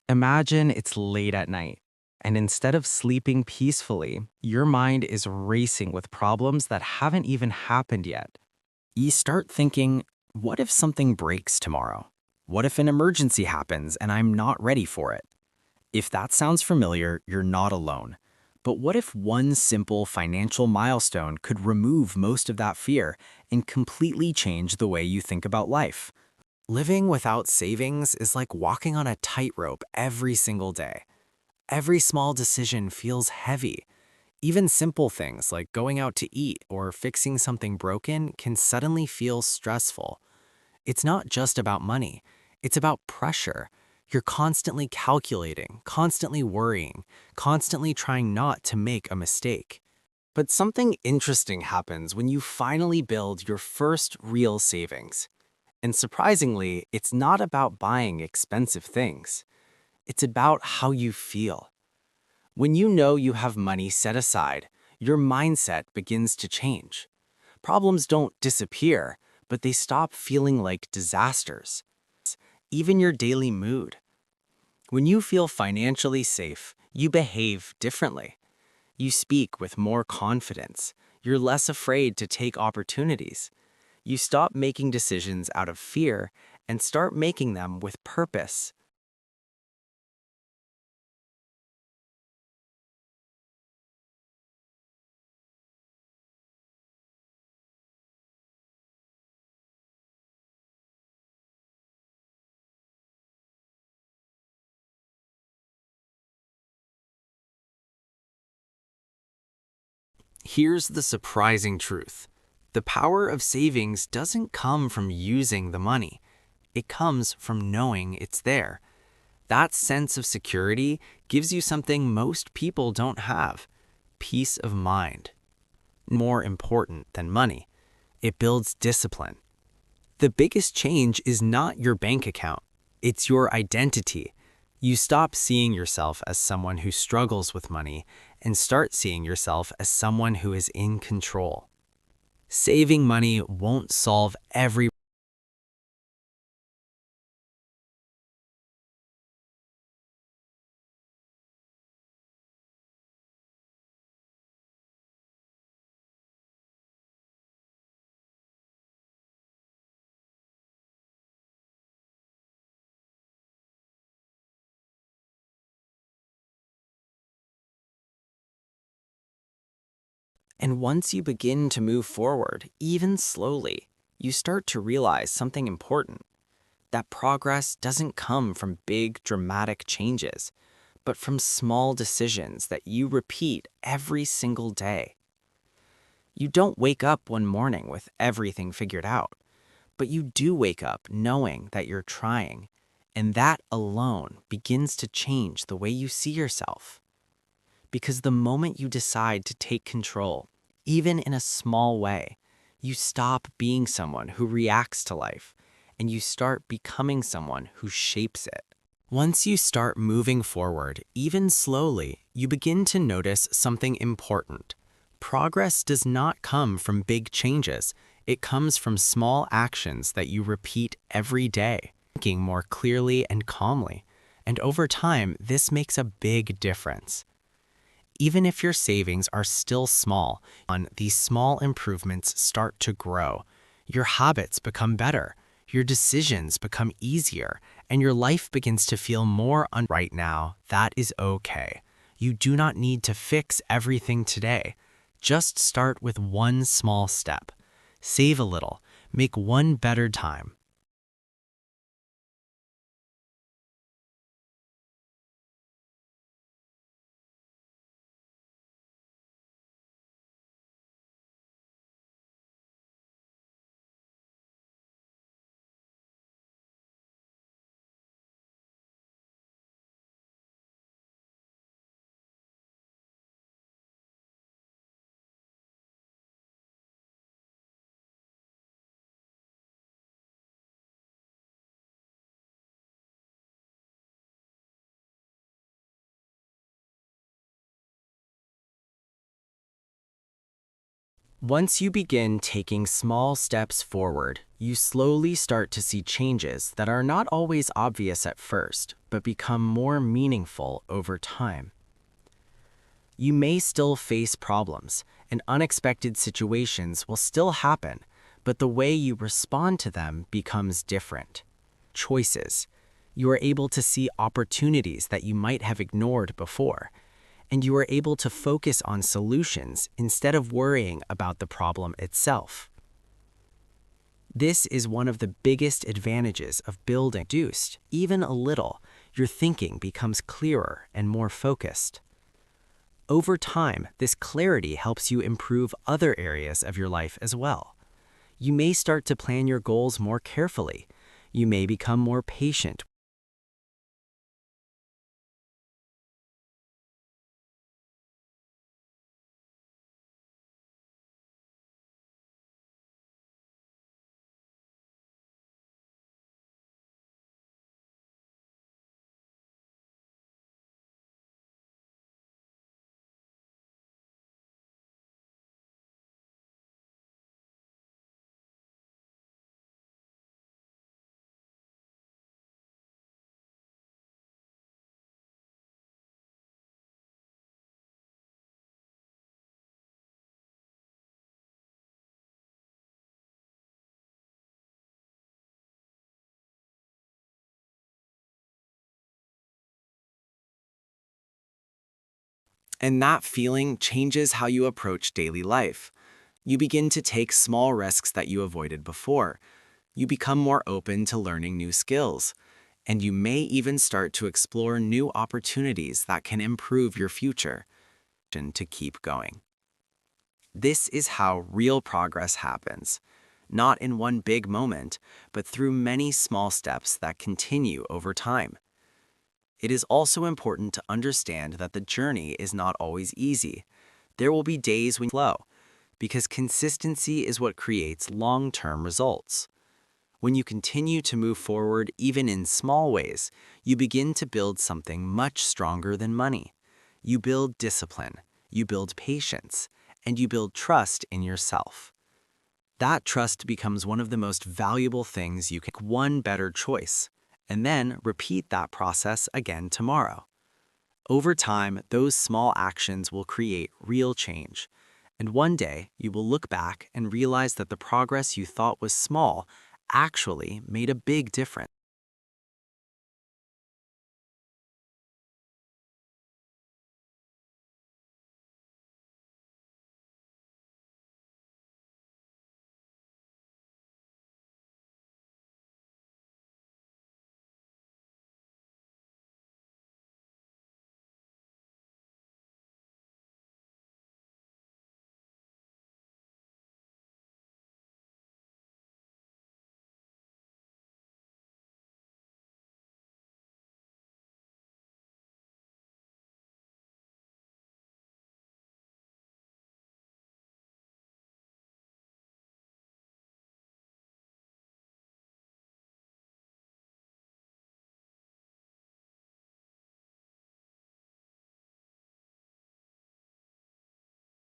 Imagine it's late at night, and instead of sleeping peacefully, your mind is racing with problems that haven't even happened yet. You start thinking, what if something breaks tomorrow? What if an emergency happens and I'm not ready for it? If that sounds familiar, you're not alone. But what if one simple financial milestone could remove most of that fear and completely change the way you think about life? Living without savings is like walking on a tightrope every single day. Every small decision feels heavy. Even simple things like going out to eat or fixing something broken can suddenly feel stressful. It's not just about money, it's about pressure. You're constantly calculating, constantly worrying, constantly trying not to make a mistake. But something interesting happens when you finally build your first real savings. And surprisingly, it's not about buying expensive things. It's about how you feel. When you know you have money set aside, your mindset begins to change. Problems don't disappear, but they stop feeling like disasters. Even your daily mood. When you feel financially safe, you behave differently. You speak with more confidence. You're less afraid to take opportunities. You stop making decisions out of fear and start making them with purpose. Here's the surprising truth. The power of savings doesn't come from using the money. It comes from knowing it's there. That sense of security gives you something most people don't have: peace of mind. More important than money, it builds discipline. The biggest change is not your bank account, it's your identity. You stop seeing yourself as someone who struggles with money and start seeing yourself as someone who is in control. Saving money won't solve every. And once you begin to move forward, even slowly, you start to realize something important: that progress doesn't come from big, dramatic changes, but from small decisions that you repeat every single day. You don't wake up one morning with everything figured out, but you do wake up knowing that you're trying, and that alone begins to change the way you see yourself. Because the moment you decide to take control, even in a small way, you stop being someone who reacts to life and you start becoming someone who shapes it. Once you start moving forward, even slowly, you begin to notice something important. Progress does not come from big changes. It comes from small actions that you repeat every day, thinking more clearly and calmly. And over time, this makes a big difference. Even if your savings are still small, on these small improvements start to grow. Your habits become better, your decisions become easier, and your life begins to feel more right now. That is okay. You do not need to fix everything today. Just start with one small step. Save a little, make one better time, Once you begin taking small steps forward, you slowly start to see changes that are not always obvious at first, but become more meaningful over time. You may still face problems, and unexpected situations will still happen, but the way you respond to them becomes different. Choices. You are able to see opportunities that you might have ignored before, and you are able to focus on solutions instead of worrying about the problem itself. This is one of the biggest advantages of building reduced. Even a little, your thinking becomes clearer and more focused. Over time, this clarity helps you improve other areas of your life as well. You may start to plan your goals more carefully. You may become more patient. And that feeling changes how you approach daily life. You begin to take small risks that you avoided before. You become more open to learning new skills. And you may even start to explore new opportunities that can improve your future. And to keep going. This is how real progress happens. Not in one big moment, but through many small steps that continue over time. It is also important to understand that the journey is not always easy. There will be days when you slow, because consistency is what creates long-term results. When you continue to move forward even in small ways, you begin to build something much stronger than money. You build discipline, you build patience, and you build trust in yourself. That trust becomes one of the most valuable things you can make. One better choice, and then repeat that process again tomorrow. Over time, those small actions will create real change, and one day you will look back and realize that the progress you thought was small actually made a big difference.